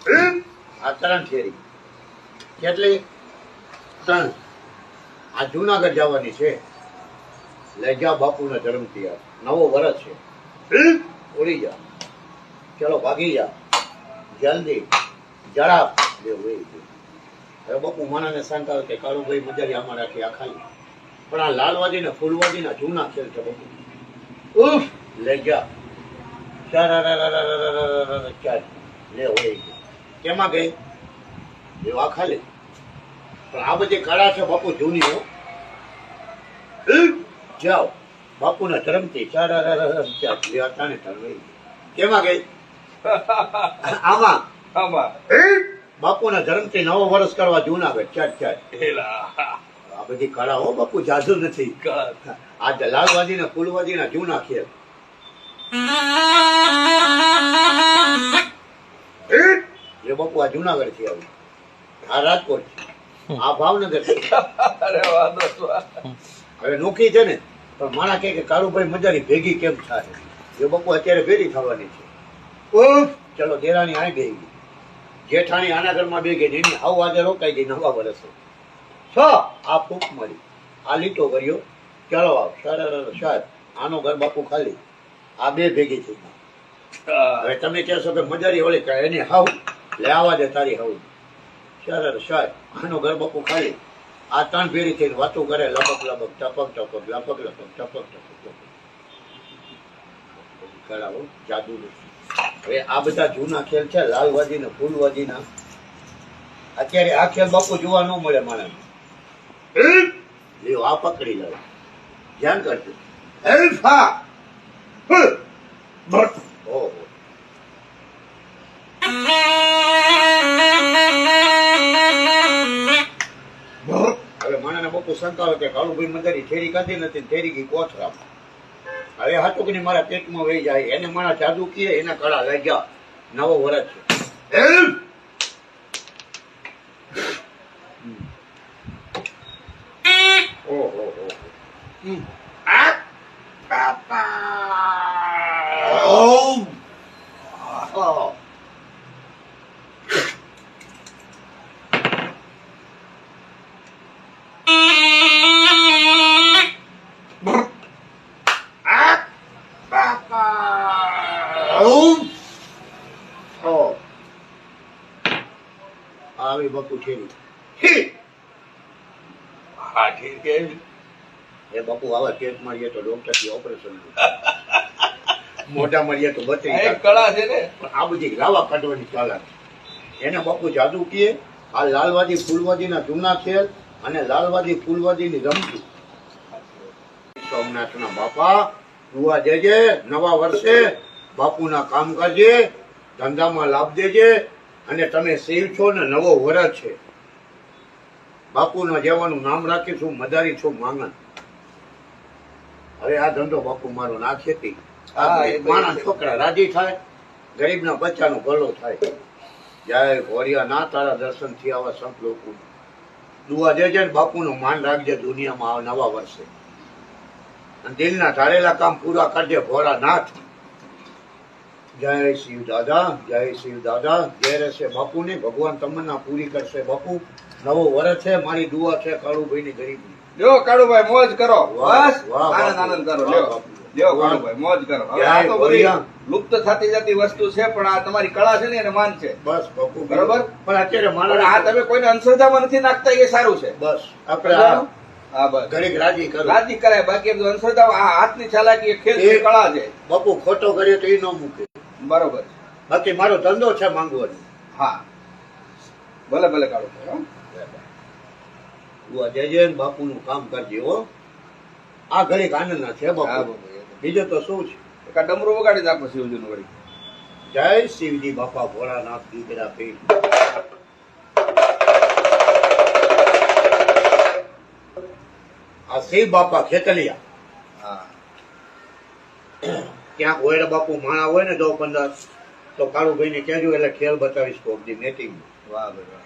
આ 3 ફેરી કેટલી 3 આ જુનાગઢ જવાની છે. લઈ જા બાપુના જન્મથી આ નવો વર્ષ છે. ઉડી જા, ચલો ભાગી જા જલ્દી જરા હવે બાપુ માણાને શાંત આવે કે કાળુભાઈ મજારી આમાં રાખી આ ખાલી. પણ આ લાલવાદી ને ફૂલવાદી ના જૂના ખેલ છે બાપુ. ઉફ લઈ જા ચાલ લે હોય કેમાં ગઈ એવા ખાલી. પણ આ બધી કળા છે બાપુ જૂની હો. જાઓ બાપુના ધર્મથી કેમાં ગઈ આમાં બાપુના ધર્મથી નવો વર્ષ કરવા જુનાગઢ ચાટ આ બધી કળા હો બાપુ જાદુ નથી. આ લાલવાદી ને ફૂલવાદી ના જૂના ખેલ. એ બાપુ આ જુનાગઢ થી આવ્યું, આ રાજકોટ છે, આ ભાવનગર છે. હવે નોખી છે ને પણ માણા કે કાળુભાઈ મજારી ભેગી કેમ થાય એ બાપુ અત્યારે ભેગી થવાની છે. ચલો દેરાણી આ બે ગઈ, જેઠાણી આના ઘરમાં બે ગઈ, એની આવું આજે રોકાઈ ગઈ નવા વર્ષે. આ ફૂક મળી, આ લીટો કર્યો, ચાલો આવ સાહેબ આનો ઘર બાપુ ખાલી. આ બે ભેગી થઈ ગઈ. હવે તમે કહેશો કે મજારી ઓળી કે એની હાવ લે આવા દે તારી હાવ. સાહેબ આનો ઘર બાપુ ખાલી. આ 3 ફેરી થઈને વાતો કરે લપક લપક ટપક ટપક લપક લપક ટપક ટપક કરાવો જાદુ નથી. હવે આ બધા જૂના ખેલ છે લાલવાદી ને ફૂલવાદી ના. અત્યારે આ ખેલ બાપુ જોવા ન મળે માણસ. લ્યો આ પકડી લો, ધ્યાન કરજો. ઓહો હવે માણાને બાપુ શંકા કે કાળુભાઈ મજારી થેરી કાઢી નથી, થેરી ગઈ કોથરામાં. હવે હાટુકની મારા પેટમાં વહી જાય એને મારા જાદુ કીએ એના કળા લઈ ગયા. નવો વર્ષ છે. ઓહો આવી બાપુ ઠેરી એ બાપુ આવા ટેટ મારીએ તો ડોક્ટર થી ઓપરેશન મોઢા મારીએ તો બચી કળા છે ને. આ બધી લાવા કાઢવાની કળા એને બાપુ જાદુ કીએ. આ લાલવાદી ફૂલવાદી ના જૂના ખેલ અને લાલવાદી ફૂલવાદી ની રમતું. સોમનાથ ના બાપા દુઆ દેજે નવા વર્ષે, બાપુના કામ કરજે, ધંધામાં લાભ દેજે. અને તમે શિવ છો ને નવો વરસ છે. બાપુના જેવાનું નામ રાખીશું મદારી છું માંગણ. હવે આ ધંધો બાપુ મારો ના ખેતી માણસ છોકરા રાજી થાય, ગરીબના બચ્ચાનો ભલો થાય. જય ઘોડિયા ના તારા દર્શન થી આવા સંત લોકો દુઆ દેજે ને બાપુનું માન રાખજે દુનિયામાં નવા વર્ષે. અને દિલના ધારેલા કામ પૂરા કરજે ભોળાનાથ. જય શિવ દાદા, જય શિવ દાદા. જય રહેશે બાપુ ને ભગવાન તમન્ના પૂરી કરશે બાપુ. નવો વર્ષ છે, મારી દુઆ છે કાળુભાઈ ની ગરીબની. જો કાળુભાઈ મોજ કરો, બસ આનંદ આનંદ કરો. લ્યો કાળુભાઈ મોજ કરો. હવે આ તો બધી લુપ્ત થતી જતી વસ્તુ છે પણ આ તમારી કળા છે ને એને માન છે. બસ બાપુ બરોબર. પણ અત્યારે મારા આ તમે કોઈને અંધશ્રદ્ધામાં નથી નાખતા એ સારું છે. બસ આપણે હા બસ ઘડીક રાજી કરો, રાજી કરાય. બાકી એમ અંધશ્રદ્ધા આ હાથની ચાલાકી એ ખેલ છે, કળા છે. બાપુ ખોટો કર્યો તો એ ન મૂકે. બરોબર. બાકી મારો ધંધો છે માંગવાનો. હા ભલે ભલે કાળુભાઈ. જય બાપુ નું કામ કરજે હો. આ ઘડીક આનંદ ના છે બાપુ, બીજું તો શું છે. એક ડમરું વગાડી નાખો શિવજી નું વળી. જય શિવજી બાપા ભોળાનાથ દીકરા પેટ. આ શિવ બાપા ખેતલિયા. હા ક્યાંક હોય બાપુ માણા હોય ને 10-15 તો કાળુભાઈ ને કહેજો એટલે ખેલ બતાવીશ કોક દી મીટિંગ. વાહ ભાઈ વાહ.